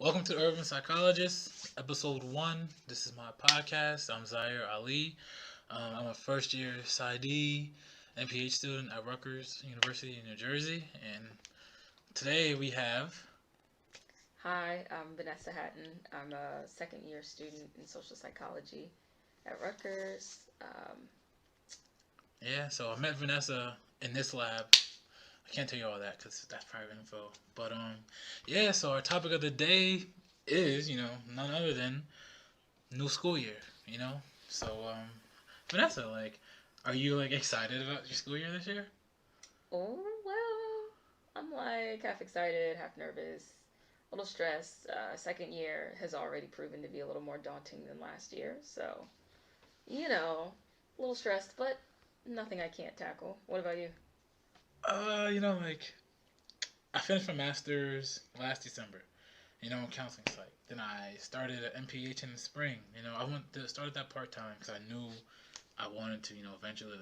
Welcome to Urban Psychologist, episode one. This is my podcast. I'm Zaire Ali. I'm a first year PsyD and PhD student at Rutgers University in New Jersey. And today we have. Hi, I'm Vanessa Hatton. I'm a second year student in social psychology at Rutgers. Yeah, so I met Vanessa in this lab. I can't tell you all that because that's private info. But, yeah, so our topic of the day is, none other than new school year, you know? So, Vanessa, are you, excited about your school year this year? Oh, well, I'm like half excited, half nervous, a little stressed. Second year has already proven to be a little more daunting than last year. So, a little stressed, but nothing I can't tackle. What about you? Uh, you know, like, I finished my master's last December, in counseling psych. Then I started at MPH in the spring. I started that part time because I knew I wanted to, eventually,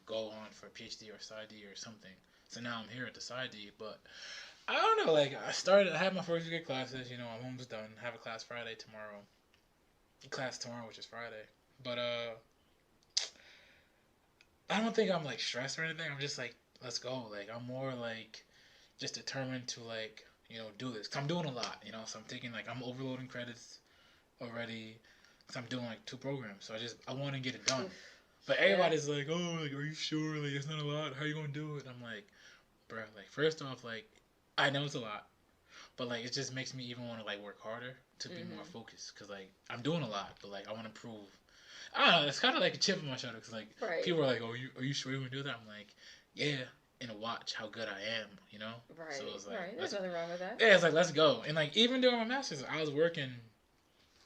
go on for a PhD or PsyD or something. So now I'm here at the PsyD, but I don't know, I had my first week of classes, I'm almost done. I have a class tomorrow, which is Friday. But, I don't think I'm, stressed or anything. I'm just, let's go. I'm more, just determined to, do this. Cause I'm doing a lot, so I'm taking, I'm overloading credits already. Cause I'm doing, two programs. So I want to get it done. But Yeah. everybody's like, oh, are you sure? It's not a lot. How are you going to do it? I'm like, bro, first off, I know it's a lot. But, it just makes me even want to, work harder to be more focused. Because, I'm doing a lot. But, I want to prove. I don't know. It's kind of like a chip on my shoulder. Because, Right. people are like, oh, are you sure you want to do that? I'm like, yeah. And watch how good I am, Right. So it's Right. There's nothing wrong with that. yeah, it's let's go. And, even during my master's, I was working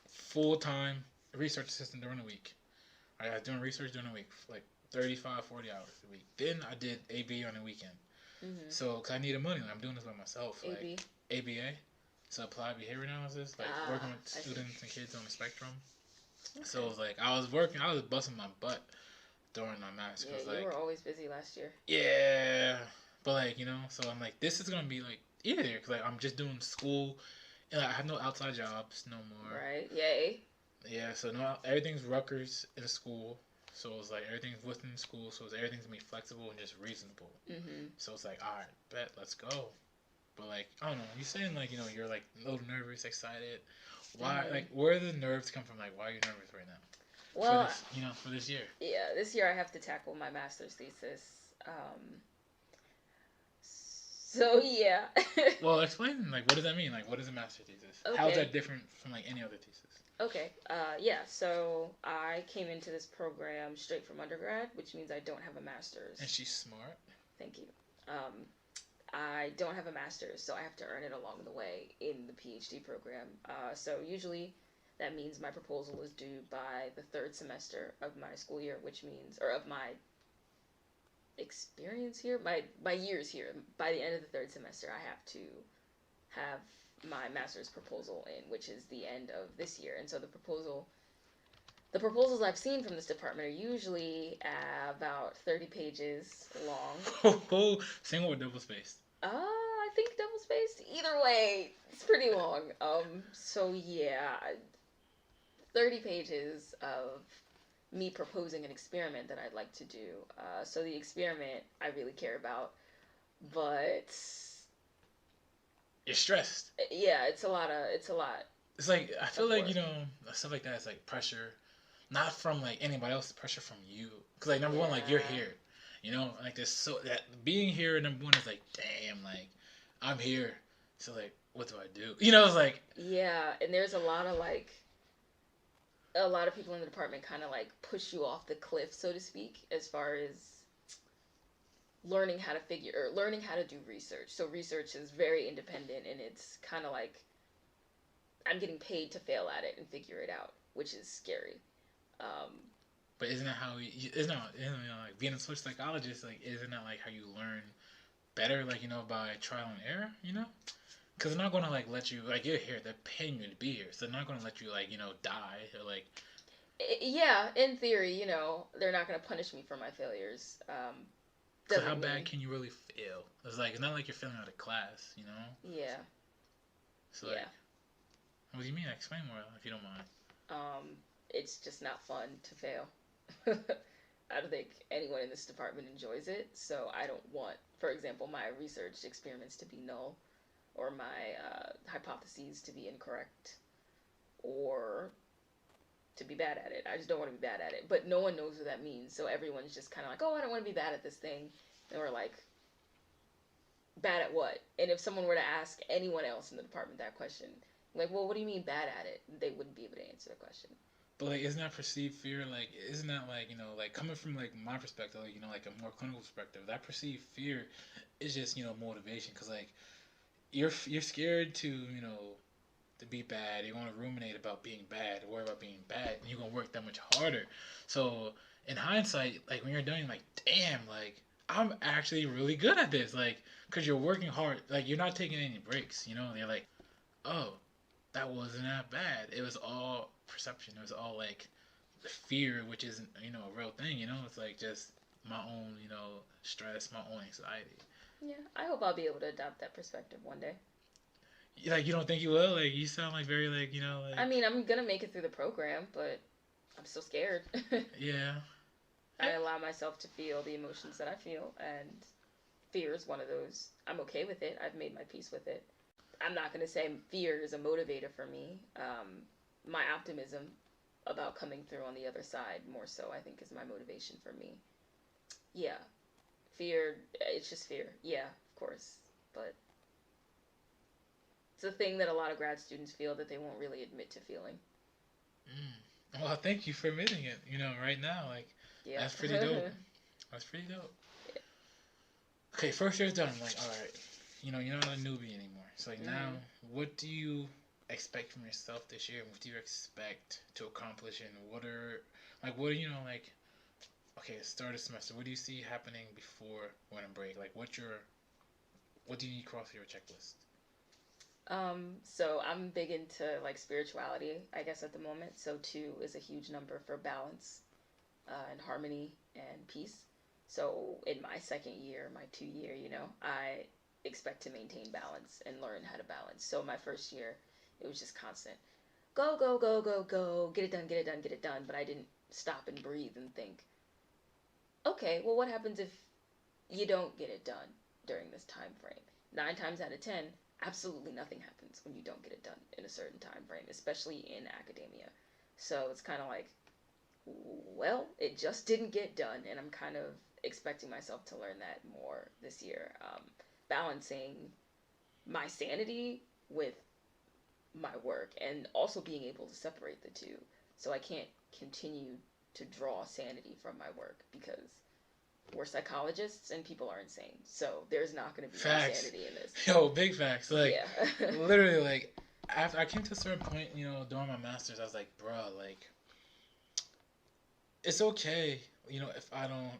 full-time research assistant during the week. I was doing research during the week, 35, 40 hours a week. Then I did AB on the weekend. Mm-hmm. So, because I needed money, I'm doing this by myself. AB. ABA, so Applied Behavior Analysis, working with students and kids on the spectrum. Okay. So, it was I was busting my butt during my master's. Yeah, you were always busy last year. Yeah. But, so I'm this is going to be, easier, because, I'm just doing school, and I have no outside jobs no more. Right, yay. Yeah, so no, everything's Rutgers in school. So it's everything's within school. So everything's gonna be flexible and just reasonable. Mm-hmm. So it's all right, bet, let's go. But I don't know. You saying you're a little nervous, excited. Why? Mm-hmm. Where do the nerves come from? Why are you nervous right now? Well, for this year. Yeah, this year I have to tackle my master's thesis. So yeah. Well, explain what does that mean? What is a master's thesis? Okay. How is that different from any other thesis? Okay. Yeah. So I came into this program straight from undergrad, which means I don't have a master's. And she's smart. Thank you. I don't have a master's, so I have to earn it along the way in the PhD program. So usually that means my proposal is due by the third semester of my school year, which means, or of my experience here, my years here. By the end of the third semester, I have to have my master's proposal in, which is the end of this year. And so the proposals I've seen from this department are usually about 30 pages long. Oh, single or double spaced? I think double spaced. Either way, it's pretty long. So yeah, 30 pages of me proposing an experiment that I'd like to do. So the experiment I really care about, but you're stressed. Yeah, it's a lot. It's I feel stuff like that is pressure, not from anybody else, pressure from you. Because number one, you're here, there's that being here. Number one is damn, I'm here. So what do I do? It's yeah, and there's a lot of people in the department kind of push you off the cliff, so to speak, as far as learning how to do research. So research is very independent, and it's kind of I'm getting paid to fail at it and figure it out, which is scary. But isn't that how being a social psychologist, isn't that how you learn better, by trial and error, Because they're not going to, let you, you're here, they're paying you to be here, so they're not going to let you, die, or, Yeah, in theory, they're not going to punish me for my failures. So how bad can you really fail? It's not like you're failing out of class, Yeah. So, yeah. What do you mean? Explain more if you don't mind. It's just not fun to fail. I don't think anyone in this department enjoys it, so I don't want, for example, my research experiments to be null or my hypotheses to be incorrect or to be bad at it. I just don't want to be bad at it. But no one knows what that means, so everyone's just kind of like, oh, I don't want to be bad at this thing. And we're like, bad at what? And if someone were to ask anyone else in the department that question, like, well, what do you mean bad at it? They wouldn't be able to answer the question. But like, isn't that perceived fear? Like, isn't that like like coming from like my perspective, like like a more clinical perspective? That perceived fear is just motivation, because like you're scared to to be bad. You're gonna ruminate about being bad, worry about being bad, and you're gonna work that much harder. So in hindsight, like when you're done, you're like, damn, like I'm actually really good at this, like because you're working hard, like you're not taking any breaks. They're like, oh, that wasn't that bad. It was all perception. It was all like fear, which isn't a real thing. It's like just my own stress, my own anxiety. Yeah, I hope I'll be able to adopt that perspective one day. Like you don't think you will? Like you sound like very like like. I mean, I'm gonna make it through the program, but I'm still scared. Yeah. I allow myself to feel the emotions that I feel, and fear is one of those. I'm okay with it. I've made my peace with it. I'm not going to say fear is a motivator for me. My optimism about coming through on the other side, more so, I think, is my motivation for me. Yeah. Fear, it's just fear. Yeah, of course. But it's a thing that a lot of grad students feel that they won't really admit to feeling. Well, thank you for admitting it, right now. Like, yeah. That's pretty dope. That's pretty dope. Yeah. Okay, first year's done. Like, all right, you're not a newbie anymore. So, like, now, what do you expect from yourself this year? What do you expect to accomplish? And what are, like, okay, start of semester. What do you see happening before winter break? Like, what do you need across your checklist? So I'm big into like spirituality, I guess, at the moment. So 2 is a huge number for balance, and harmony and peace. So in my second year, my 2 year, I expect to maintain balance and learn how to balance. So my first year, it was just constant. Go, go, go, go, go. Get it done, get it done, get it done. But I didn't stop and breathe and think, okay, well, what happens if you don't get it done during this time frame? 9 times out of 10, absolutely nothing happens when you don't get it done in a certain time frame, especially in academia. So it's kind of like, well, it just didn't get done, and I'm kind of expecting myself to learn that more this year. Balancing my sanity with my work, and also being able to separate the two. So I can't continue to draw sanity from my work, because we're psychologists and people are insane. So there's not going to be facts. Sanity in this. Yo, big facts. Like, yeah. Literally, like, after I came to a certain point, during my master's, I was like, bruh, like, it's okay, if I don't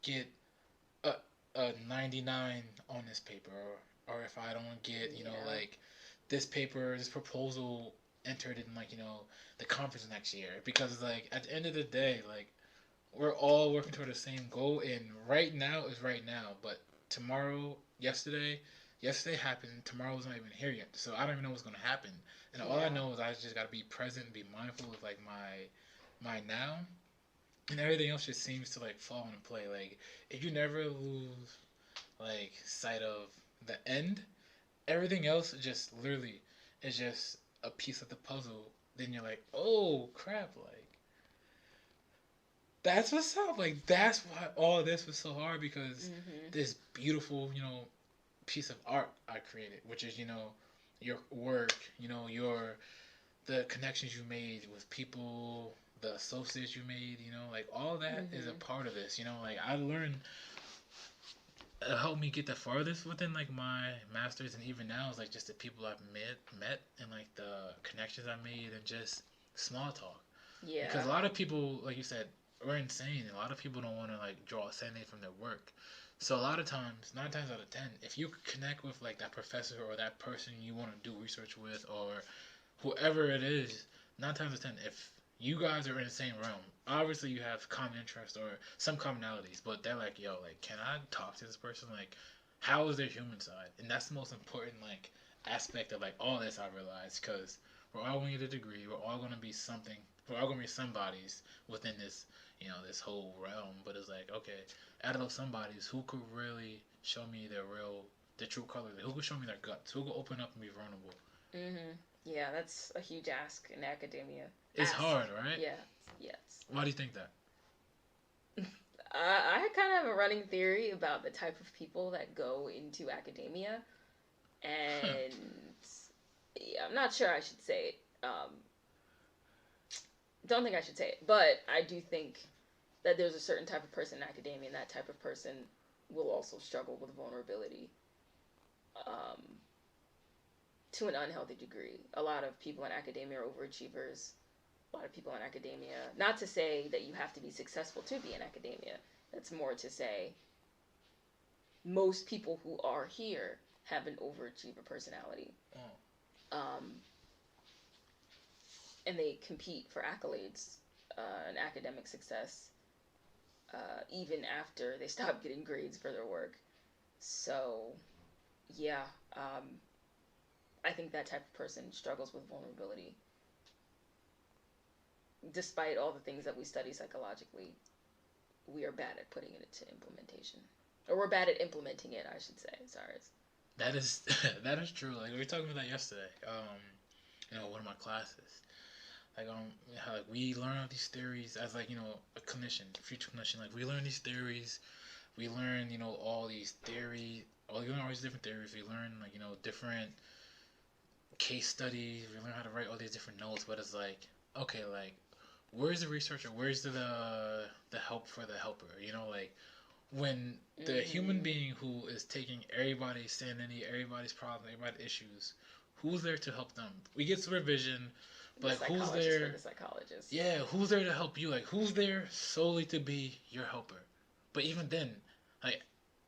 get a 99 on this paper, or if I don't get, like, this paper, this proposal entered in, like, the conference next year. Because, like, at the end of the day, like, we're all working toward the same goal, and right now is right now. But yesterday happened. Tomorrow's not even here yet, so I don't even know what's gonna happen. And all I know is I just gotta be present and be mindful of like my now, and everything else just seems to like fall into play. Like if you never lose like sight of the end, everything else just literally is just a piece of the puzzle. Then you're like, oh crap, like. That's what's up. Like that's why all of this was so hard, because this beautiful, piece of art I created, which is, your work, the connections you made with people, the associates you made, like all that is a part of this. Like I learned, it helped me get the farthest within like my masters, and even now is like just the people I've met, and like the connections I made, and just small talk. Yeah. Because a lot of people, like you said, we're insane. A lot of people don't want to like draw sanity from their work. So a lot of times, 9 times out of 10, if you connect with like that professor or that person you want to do research with, or whoever it is, 9 times out of 10, if you guys are in the same realm, obviously you have common interests or some commonalities, but they're like, yo, like, can I talk to this person? Like, how is their human side? And that's the most important like aspect of like all this, I realized, because We're all going to get a degree. We're all going to be something. We're all going to be somebodies within this, this whole realm. But it's like, okay, out of those somebodies, who could really show me their true colors? Who could show me their guts? Who could open up and be vulnerable? Yeah, that's a huge ask in academia. It's hard, right? Yeah. Yes. Why do you think that? I kind of have a running theory about the type of people that go into academia, and yeah, I'm not sure I should say it. Don't think I should say it, but I do think that there's a certain type of person in academia, and that type of person will also struggle with vulnerability to an unhealthy degree. A lot of people in academia are overachievers. A lot of people in academia, not to say that you have to be successful to be in academia. That's more to say most people who are here have an overachiever personality. And they compete for accolades and academic success even after they stop getting grades for their work. So, yeah, I think that type of person struggles with vulnerability. Despite all the things that we study psychologically, we are bad at putting it into implementation. Or we're bad at implementing it, I should say. Sorry. That is true. Like we were talking about that yesterday. One of my classes. How we learn all these theories as a clinician, future clinician. Like we learn these theories, we learn all these theories, all these different theories. We learn different case studies. We learn how to write all these different notes. But it's like, okay, like where's the researcher? Where's the help for the helper? When the human being who is taking everybody's sanity, everybody's problems, everybody's issues, who's there to help them? We get supervision. But like, who's there? The psychologist. Yeah, who's there to help you? Like, who's there solely to be your helper? But even then, like,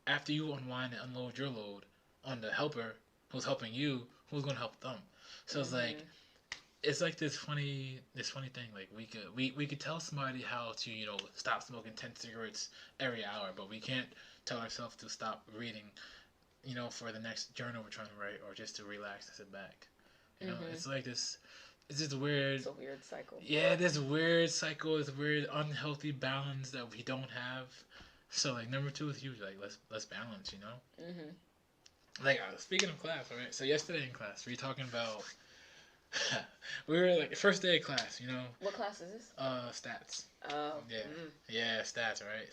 after you unwind and unload your load on the helper who's helping you, who's gonna help them? So it's like this funny thing. Like we could tell somebody how to stop smoking 10 cigarettes every hour, but we can't tell ourselves to stop reading, for the next journal we're trying to write, or just to relax and sit back. It's like this. It's just weird. It's a weird cycle. Yeah, this weird cycle, this weird unhealthy balance that we don't have. So like number 2 is huge. Like let's balance, Like speaking of class, all right. So yesterday in class, we were talking about. We were like first day of class, What class is this? Stats. Oh. Yeah, stats, right?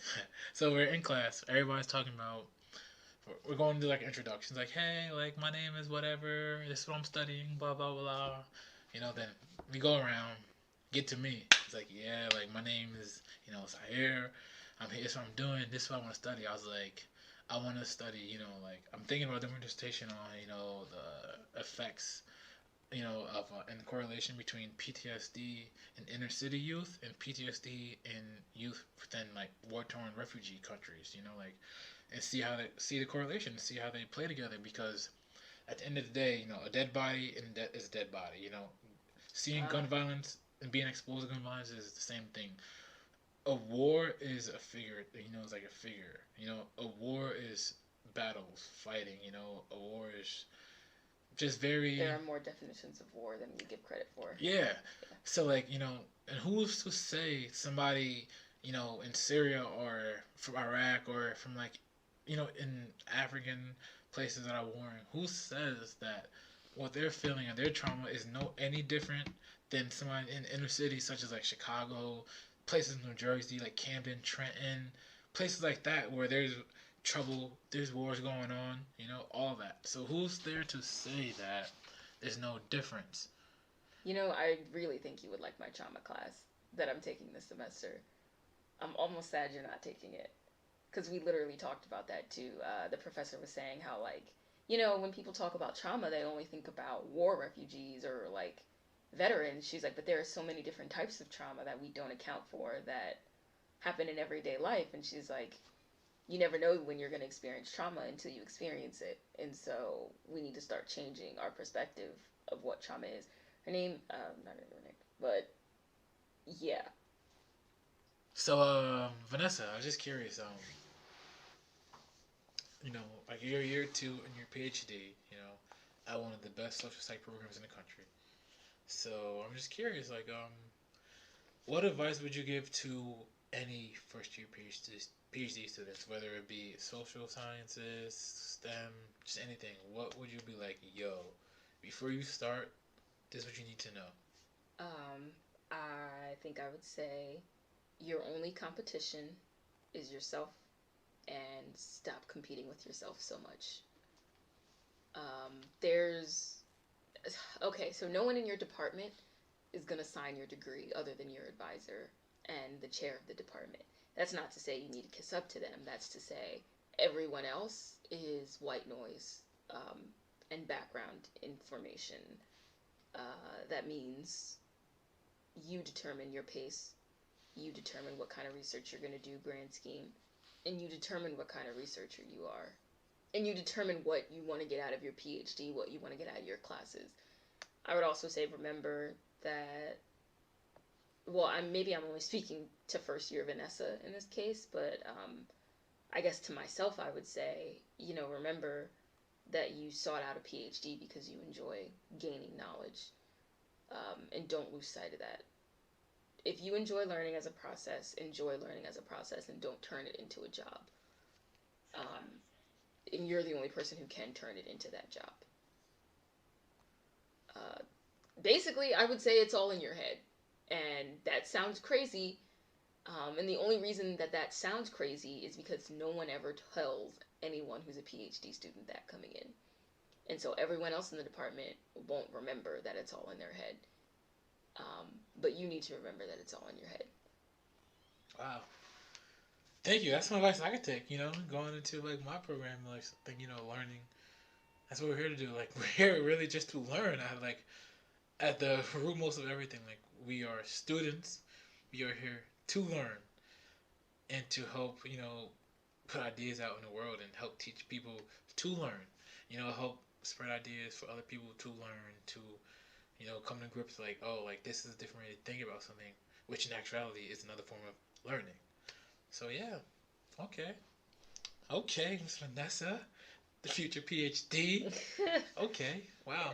So we're in class. Everybody's talking about. We're going to do like introductions, like, hey, like my name is whatever. This is what I'm studying. Blah blah blah. Then we go around, get to me. It's like, yeah, like my name is, Zaire. I'm here, this is what I'm doing. This is what I want to study. I was like, I want to study, like I'm thinking about doing a dissertation on, the effects, of and correlation between PTSD in inner city youth and PTSD in youth within like war-torn refugee countries. And see the correlation, see how they play together, because at the end of the day, a dead body is a dead body. Seeing gun violence and being exposed to gun violence is the same thing. A war is a figure. It's like a figure. A war is battles, fighting. A war is just very. There are more definitions of war than we give credit for. Yeah. So like and who's to say somebody in Syria or from Iraq or from like in African places that are warring, who says that what they're feeling and their trauma is any different than somebody in inner cities such as like Chicago, places in New Jersey like Camden, Trenton, places like that where there's trouble, there's wars going on, all of that. So who's there to say that there's no difference? I really think you would like my trauma class that I'm taking this semester. I'm almost sad you're not taking it, because we literally talked about that too. The professor was saying how when people talk about trauma, they only think about war refugees or like veterans. She's like, but there are so many different types of trauma that we don't account for that happen in everyday life. And she's like, you never know when you're going to experience trauma until you experience it. And so we need to start changing our perspective of what trauma is. Her name, not her name, but yeah. So, Vanessa, I was just curious, like you're year 2 in your PhD, at one of the best social psych programs in the country. So I'm just curious, like, what advice would you give to any first year PhD students, whether it be social sciences, STEM, just anything? What would you be like, yo, before you start, this is what you need to know? Um, I think I would say your only competition is yourself, and stop competing with yourself so much. There's okay, so no one in your department is going to sign your degree other than your advisor and the chair of the department. That's not to say you need to kiss up to them. That's to say everyone else is white noise, and background information. That means you determine your pace, you determine what kind of research you're going to do, grand scheme, and you determine what kind of researcher you are. And you determine what you want to get out of your PhD, what you want to get out of your classes. I would also say remember that, well, maybe I'm only speaking to first year Vanessa in this case, but I guess to myself I would say, remember that you sought out a PhD because you enjoy gaining knowledge, and don't lose sight of that. If you enjoy learning as a process, enjoy learning as a process, and don't turn it into a job. And you're the only person who can turn it into that job. Uh, Basically, I would say it's all in your head. And that sounds crazy. And the only reason that sounds crazy is because no one ever tells anyone who's a PhD student that coming in. And so everyone else in the department won't remember that it's all in their head. But you need to remember that it's all in your head. Wow. Thank you. That's some advice I could take, going into, like, my program, like, something, learning. That's what we're here to do. Like, we're here really just to learn. At the root most of everything, like, we are students. We are here to learn and to help, put ideas out in the world and help teach people to learn. Help spread ideas for other people to learn, to, come to grips like, oh, like, this is a different way to think about something, which in actuality is another form of learning. So, yeah. Okay. Okay, Miss Vanessa, the future PhD. Okay. Wow.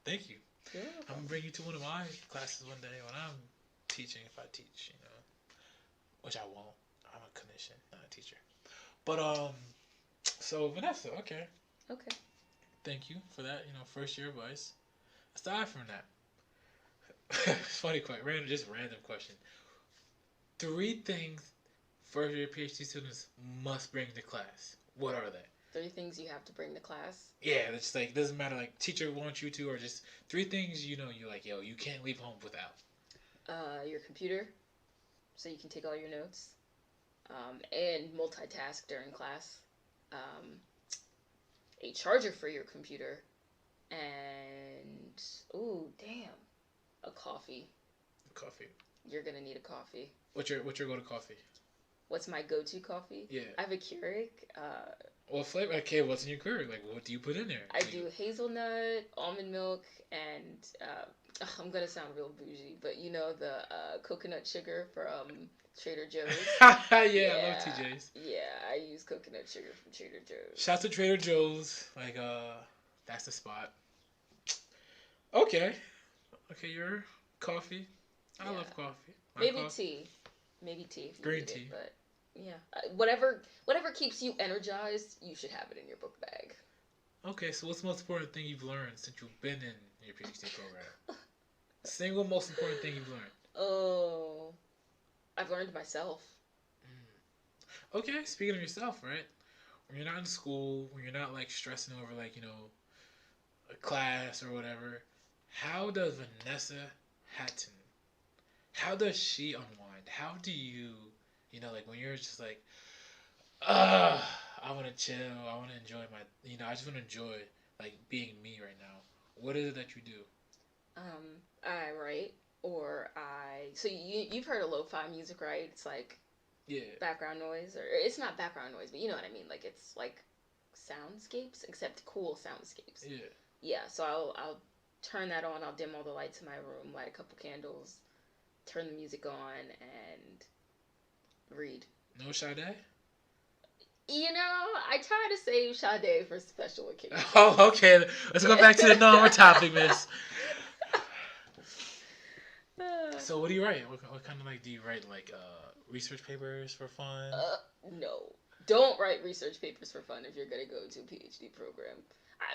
Thank you. Yeah. I'm gonna bring you to one of my classes one day when I'm teaching, if I teach, which I won't. I'm a clinician, not a teacher. But so Vanessa, okay. Okay. Thank you for that. First year advice. Aside from that, it's funny, quite random question. 3 things first year PhD students must bring to class. What are they? 3 things you have to bring to class. Yeah, it's like, doesn't matter, like, teacher wants you to, or just 3 things you're like, yo, you can't leave home without. Your computer, so you can take all your notes, and multitask during class. A charger for your computer, and a coffee. Coffee. You're gonna need a coffee. What's your go-to coffee? What's my go-to coffee? Yeah. I have a Keurig. What flavor? Okay, what's in your Keurig? Like, what do you put in there? I do hazelnut, almond milk, and I'm gonna sound real bougie, but the coconut sugar from Trader Joe's. Yeah, I love TJ's. Yeah, I use coconut sugar from Trader Joe's. Shout to Trader Joe's. Like, that's the spot. Okay, your coffee. I love coffee. Maybe tea. Maybe tea if you Green need tea. it, but yeah. Whatever keeps you energized, you should have it in your book bag. Okay, so what's the most important thing you've learned since you've been in your PhD program? Single most important thing you've learned. Oh, I've learned myself. Okay, speaking of yourself, right? When you're not in school, when you're not, like, stressing over, like, a class or whatever, how does Vanessa Hatton, how does she unwind? How do you, like, when you're just like, I want to chill, I want to enjoy my, I just want to enjoy, like, being me right now. What is it that you do? I write, so you've heard of lo-fi music, right? It's like, yeah, background noise, or it's not background noise, but you know what I mean. Like, it's like soundscapes, except cool soundscapes. Yeah. Yeah, so I'll turn that on. I'll dim all the lights in my room, light a couple candles, turn the music on, and read. No Sade? I try to save Sade for special occasions. Oh, okay. Let's go back to the normal topic, miss. So what do you write? What kind of like do you write? Like research papers for fun? No. Don't write research papers for fun if you're gonna go to a PhD program.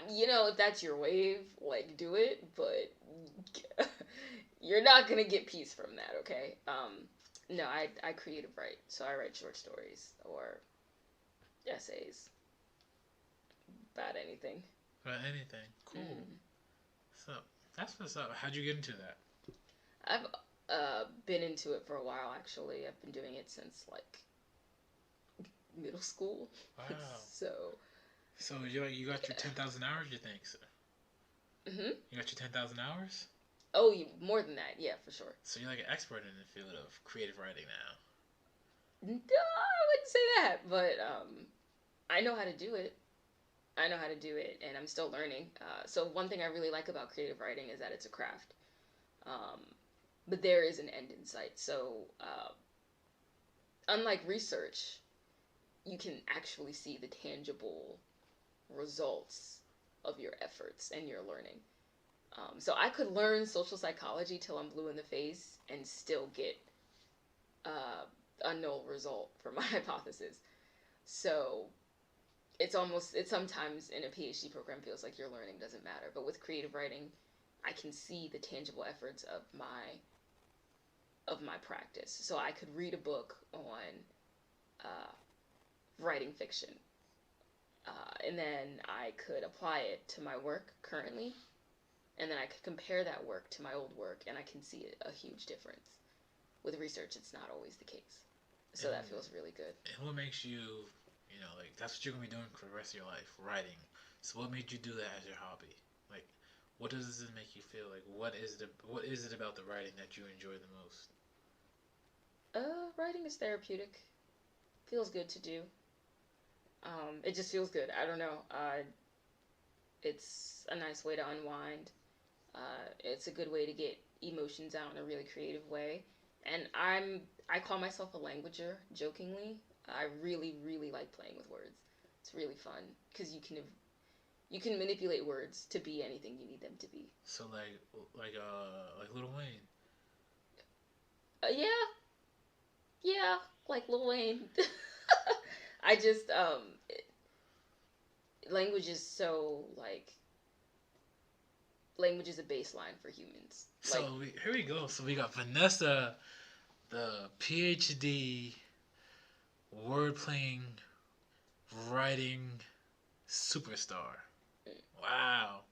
If that's your wave, like do it, but you're not gonna get peace from that, okay? No, I creative write, so I write short stories or essays about anything. About anything. Cool. So that's what's up. How'd you get into that? I've been into it for a while, actually. I've been doing it since like middle school. Wow. So you got your 10,000 hours, you think? So? Mhm. You got your 10,000 hours? Oh, more than that, yeah, for sure. So you're like an expert in the field of creative writing now. No, I wouldn't say that, but I know how to do it. And I'm still learning. So one thing I really like about creative writing is that it's a craft. But there is an end in sight. So unlike research, you can actually see the tangible results of your efforts and your learning. So I could learn social psychology till I'm blue in the face and still get a null result for my hypothesis. So it's sometimes in a PhD program feels like your learning doesn't matter. But with creative writing, I can see the tangible efforts of my practice. So I could read a book on writing fiction, and then I could apply it to my work currently, and then I could compare that work to my old work, and I can see a huge difference. With research, it's not always the case. So that feels really good. And what makes you, like that's what you're gonna be doing for the rest of your life, writing. So what made you do that as your hobby? Like, what does it make you feel? Like, what is it about the writing that you enjoy the most? Writing is therapeutic. Feels good to do. It just feels good. I don't know. It's a nice way to unwind. It's a good way to get emotions out in a really creative way. And I call myself a languager, jokingly. I really, really like playing with words. It's really fun because you can manipulate words to be anything you need them to be. So like Lil Wayne. Yeah, like Lil Wayne. I just language is so like language is a baseline for humans. So here we go. So we got Vanessa, the PhD, word playing, writing superstar. Wow.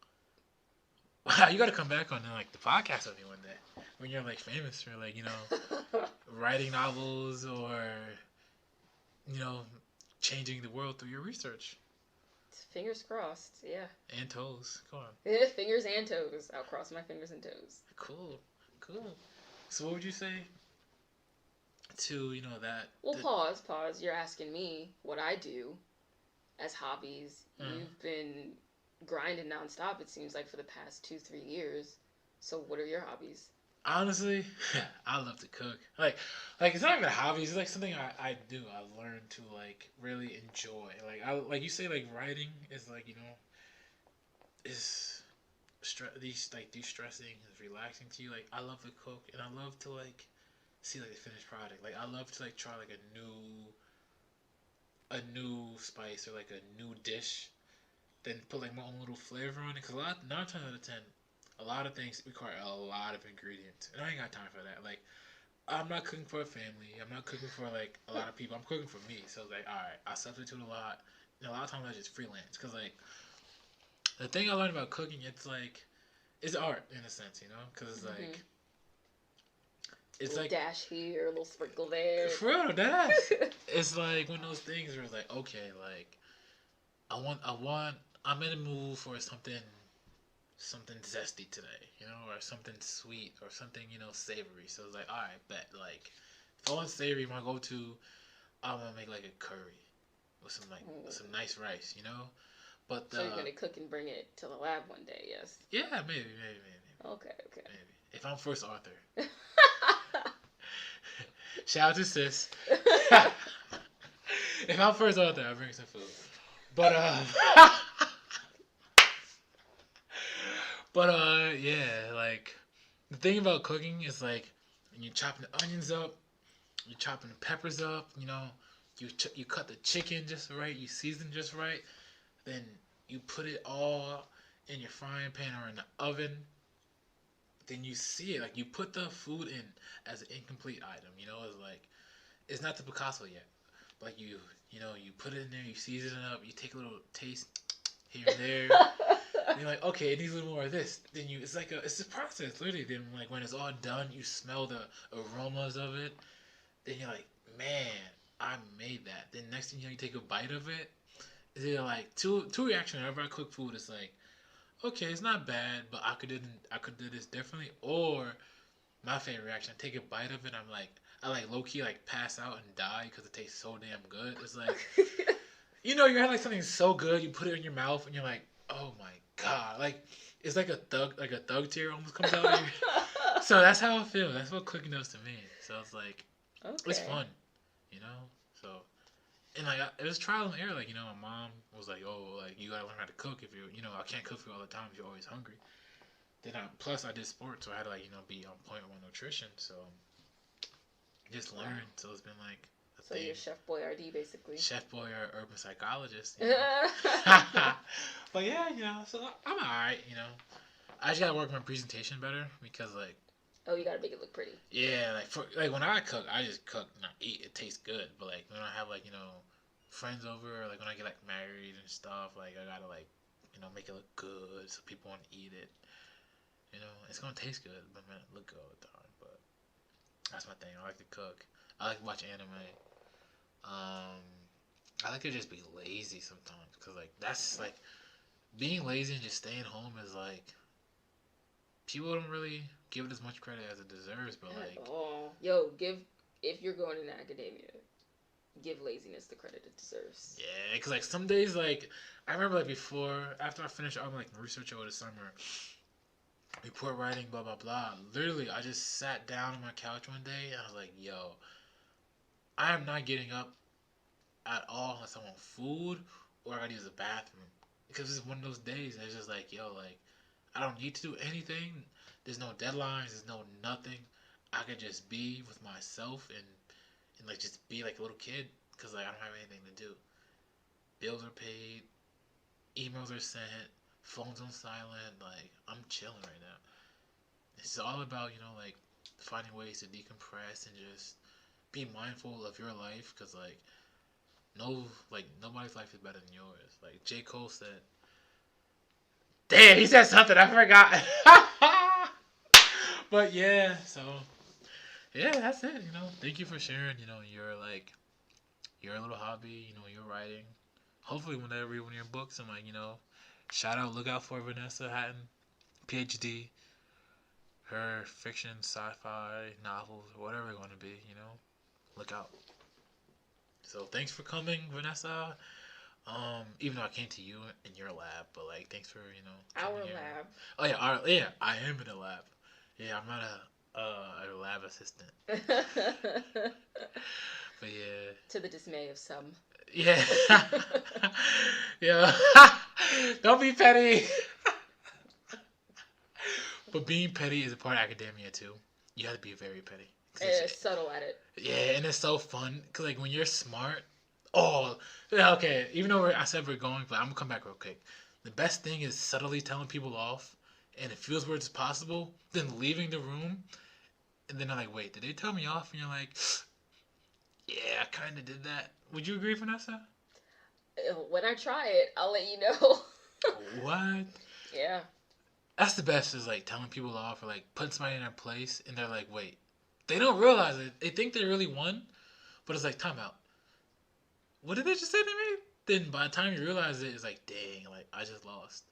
Wow, you gotta come back on like the podcast with me one day when you're like famous for like writing novels or changing the world through your research. Fingers crossed, yeah. And toes. Come on. Yeah, fingers and toes. I'll cross my fingers and toes. Cool. So what would you say to that? Well, pause. You're asking me what I do as hobbies. You've been grinding nonstop, it seems like, for the past 2-3 years. So what are your hobbies? Honestly, I love to cook. Like it's not even a hobby. It's like something I do. I learned to like really enjoy. Like you say, like writing is like is de-stressing, is relaxing to you. Like I love to cook and I love to like see like the finished product. Like I love to like try like a new spice or like a new dish, then put like my own little flavor on it. Cause 9 times out of 10. A lot of things require a lot of ingredients, and I ain't got time for that. Like, I'm not cooking for a family. I'm not cooking for like a lot of people. I'm cooking for me. So it's like, all right, I substitute a lot. And a lot of times I just freelance, cause like the thing I learned about cooking, it's art in a sense, cause it's like it's a little like dash here, a little sprinkle there. For real, dash. It's like one of those things where it's like, okay, like I'm in a mood for something zesty today, or something sweet, or something, savory. So it's like, all right, bet. Like, if I want savory, my go-to, I'm gonna make like a curry with some nice rice, But so you're gonna cook and bring it to the lab one day, yes? Yeah, maybe. Okay. Maybe if I'm first author. Shout out to sis. If I'm first author, I'll bring some food. But yeah, like the thing about cooking is like and you're chopping the onions up, you're chopping the peppers up, you cut the chicken just right, you season just right, then you put it all in your frying pan or in the oven. Then you see it, like you put the food in as an incomplete item. It's like it's not the Picasso yet. Like you put it in there, you season it up, you take a little taste here and there. And you're like, okay, it needs a little more of this. Then it's a process, literally. Then like when it's all done, you smell the aromas of it. Then you're like, man, I made that. Then next thing you know, you take a bite of it. Is it like two reactions whenever I cook food? It's like, okay, it's not bad, but I could do this differently. Or my favorite reaction, I take a bite of it, I like low key like pass out and die because it tastes so damn good. It's like, you had like something so good, you put it in your mouth and you're like, oh my god, like it's like a thug tear almost comes out of you. So that's how I feel. That's what cooking does to me. So it's like, it's fun, So, and like it was trial and error. Like my mom was like, oh, like you gotta learn how to cook if I can't cook for you all the time if you're always hungry. Then plus I did sports, so I had to be on point with my nutrition. So just learn. So it's been like a so thing. you're Chef Boyardee basically. Chef Boy or urban psychologist. But yeah, so I'm alright. I just gotta work my presentation better because like. Oh, you gotta make it look pretty. Yeah, like when I cook, I just cook, not eat. It tastes good, but like when I have friends over, or like when I get like married and stuff, like I gotta make it look good so people want to eat it. It's gonna taste good, but it look good all the time. But that's my thing. I like to cook. I like to watch anime. I like to just be lazy sometimes because like that's like being lazy and just staying home is like people don't really give it as much credit as it deserves. But like, if you're going into academia, give laziness the credit it deserves. Yeah, because like some days, like I remember like after I finished all my research over the summer, report writing, blah blah blah. Literally, I just sat down on my couch one day and I was like, yo, I am not getting up at all unless I want food or I gotta use the bathroom. Because it's one of those days that it's just like, yo, like I don't need to do anything. There's no deadlines. There's no nothing. I could just be with myself and like just be like a little kid because like I don't have anything to do. Bills are paid, emails are sent, phones on silent. Like I'm chilling right now. It's all about like finding ways to decompress and just be mindful of your life because like nobody's life is better than yours. Like J. Cole said. Damn, he said something I forgot. But yeah, so yeah, that's it. Thank you for sharing. Your little hobby. Your writing. Hopefully, when I read one of your books, I'm like, shout out, look out for Vanessa Hatton, PhD. Her fiction, sci-fi novels, whatever it's going to be. Look out. So thanks for coming, Vanessa. Even though I came to you in your lab, but like, thanks for our here. lab. Oh yeah, I am in a lab. Yeah, I'm not a lab assistant. But yeah. To the dismay of some. Yeah. Yeah. Don't be petty. But being petty is a part of academia too. You have to be very petty. It's subtle at it. Yeah, and it's so fun because like when you're smart. Oh, okay. Even though I said we're going, but I'm gonna come back real quick. The best thing is subtly telling people off, and it feels weird as possible. Then leaving the room, and then I'm like, wait, did they tell me off? And you're like, yeah, I kind of did that. Would you agree, Vanessa? When I try it, I'll let you know. What? Yeah. That's the best. Is like telling people off or like putting somebody in their place, and they're like, wait, they don't realize it. They think they really won, but it's like time out. What did they just say to me? Then by the time you realize it, it's like, dang, like I just lost.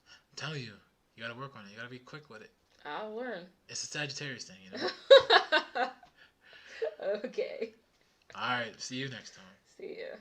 I'm telling you, you gotta work on it. You gotta be quick with it. I'll learn. It's a Sagittarius thing, Okay. Alright, see you next time. See ya.